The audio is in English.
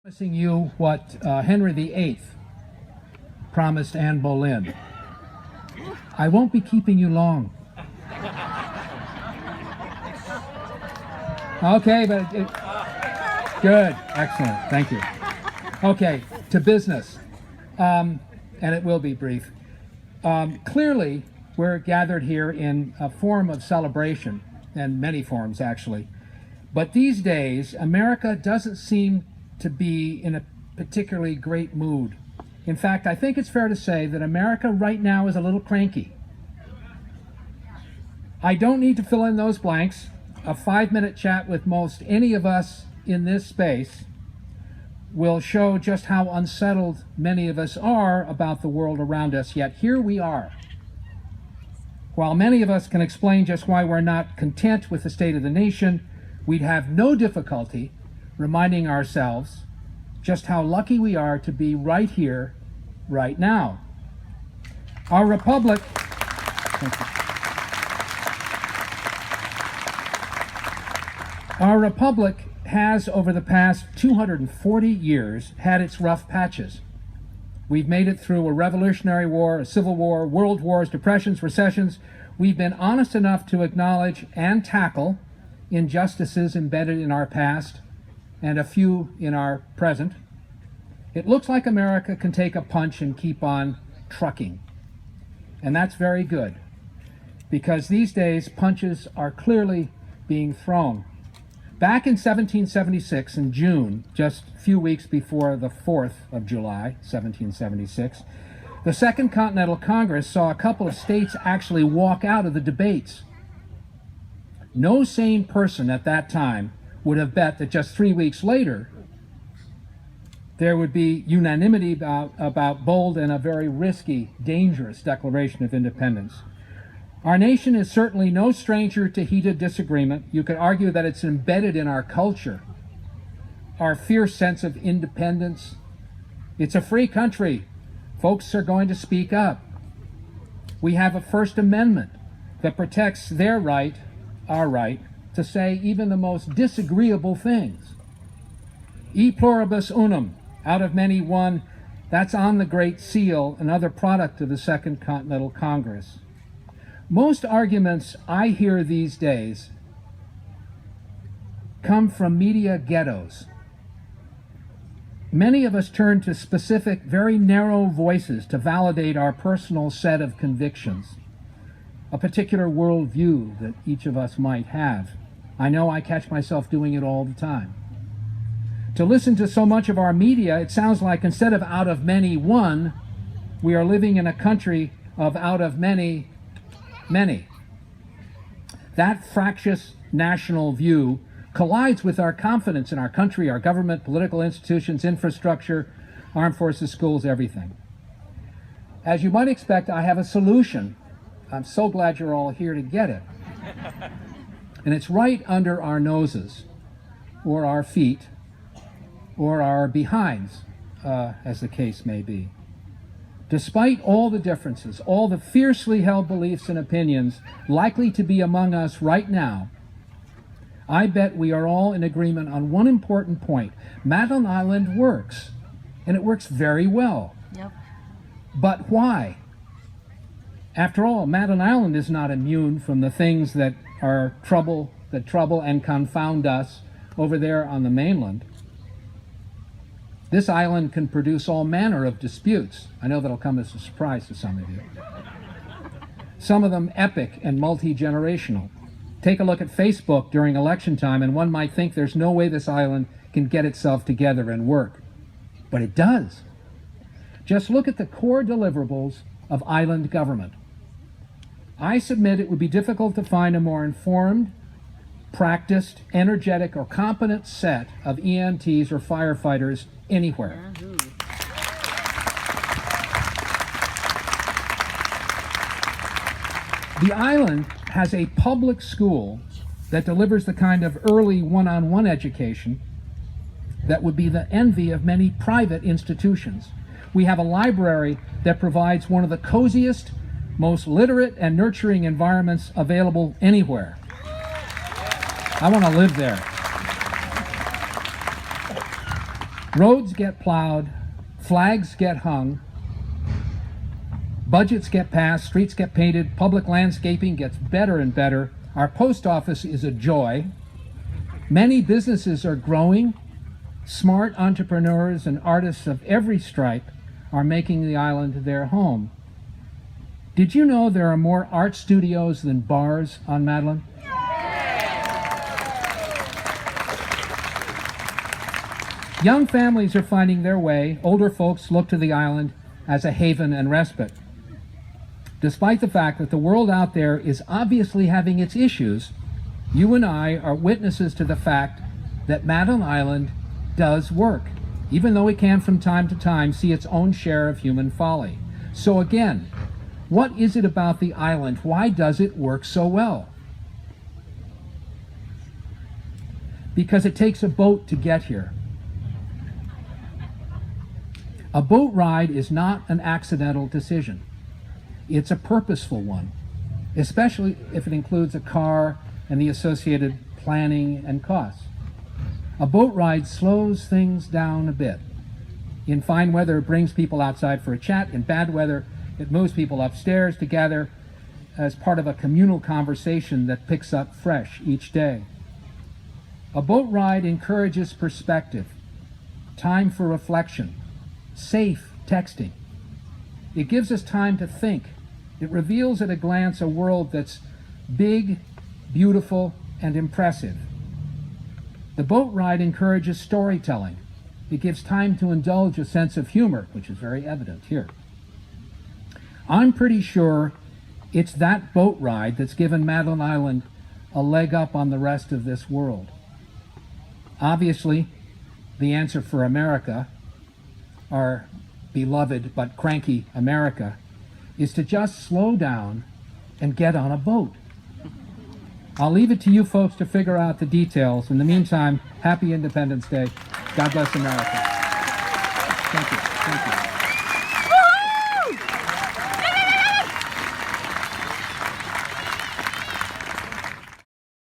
Promising you what Henry VIII promised Anne Boleyn. I won't be keeping you long. Okay, but good, excellent, thank you. Okay, to business, and it will be brief. Clearly, we're gathered here in a form of celebration, and many forms actually. But these days, America doesn't seem to be in a particularly great mood. In fact, I think it's fair to say that America right now is a little cranky. I don't need to fill in those blanks. A 5-minute chat with most any of us in this space will show just how unsettled many of us are about the world around us, yet here we are. While many of us can explain just why we're not content with the state of the nation, we'd have no difficulty reminding ourselves just how lucky we are to be right here, right now. Our republic, has, over the past 240 years, had its rough patches. We've made it through a Revolutionary War, a Civil War, world wars, depressions, recessions. We've been honest enough to acknowledge and tackle injustices embedded in our past and a few in our present. It looks like America can take a punch and keep on trucking. And that's very good, because these days punches are clearly being thrown. Back in 1776, in June, just a few weeks before the 4th of July, 1776, the Second Continental Congress saw a couple of states actually walk out of the debates. No sane person at that time would have bet that just 3 weeks later there would be unanimity about bold and a very risky, dangerous declaration of independence. Our nation is certainly no stranger to heated disagreement. You could argue that it's embedded in our culture, our fierce sense of independence. It's a free country. Folks are going to speak up. We have a First Amendment that protects their right, our right, to say even the most disagreeable things. E pluribus unum, out of many one, that's on the Great Seal, another product of the Second Continental Congress. Most arguments I hear these days come from media ghettos. Many of us turn to specific, very narrow voices to validate our personal set of convictions, a particular worldview that each of us might have. I know I catch myself doing it all the time. To listen to so much of our media, it sounds like instead of out of many one, we are living in a country of out of many, many. That fractious national view collides with our confidence in our country, our government, political institutions, infrastructure, armed forces, schools, everything. As you might expect, I have a solution. I'm so glad you're all here to get it. And it's right under our noses, or our feet, or our behinds, as the case may be. Despite all the differences, all the fiercely held beliefs and opinions likely to be among us right now, I bet we are all in agreement on one important point. Madeline Island works, and it works very well. Yep. But why? After all, Madeline Island is not immune from the things that trouble and confound us over there on the mainland. This island can produce all manner of disputes. I know that'll come as a surprise to some of you. Some of them epic and multi-generational. Take a look at Facebook during election time, and one might think there's no way this island can get itself together and work. But it does. Just look at the core deliverables of island government. I submit it would be difficult to find a more informed, practiced, energetic, or competent set of EMTs or firefighters anywhere. The island has a public school that delivers the kind of early one-on-one education that would be the envy of many private institutions. We have a library that provides one of the coziest, most literate and nurturing environments available anywhere. I want to live there. Roads get plowed, flags get hung, budgets get passed, streets get painted, public landscaping gets better and better. Our post office is a joy. Many businesses are growing. Smart entrepreneurs and artists of every stripe are making the island their home. Did you know there are more art studios than bars on Madeline? Young families are finding their way. Older folks look to the island as a haven and respite. Despite the fact that the world out there is obviously having its issues, you and I are witnesses to the fact that Madeline Island does work, even though it can from time to time see its own share of human folly. So again, what is it about the island? Why does it work so well? Because it takes a boat to get here. A boat ride is not an accidental decision. It's a purposeful one, especially if it includes a car and the associated planning and costs. A boat ride slows things down a bit. In fine weather, it brings people outside for a chat. In bad weather, it moves people upstairs to gather as part of a communal conversation that picks up fresh each day. A boat ride encourages perspective, time for reflection, safe texting. It gives us time to think. It reveals at a glance a world that's big, beautiful, and impressive. The boat ride encourages storytelling. It gives time to indulge a sense of humor, which is very evident here. I'm pretty sure it's that boat ride that's given Madeline Island a leg up on the rest of this world. Obviously, the answer for America, our beloved but cranky America, is to just slow down and get on a boat. I'll leave it to you folks to figure out the details. In the meantime, happy Independence Day. God bless America. Thank you.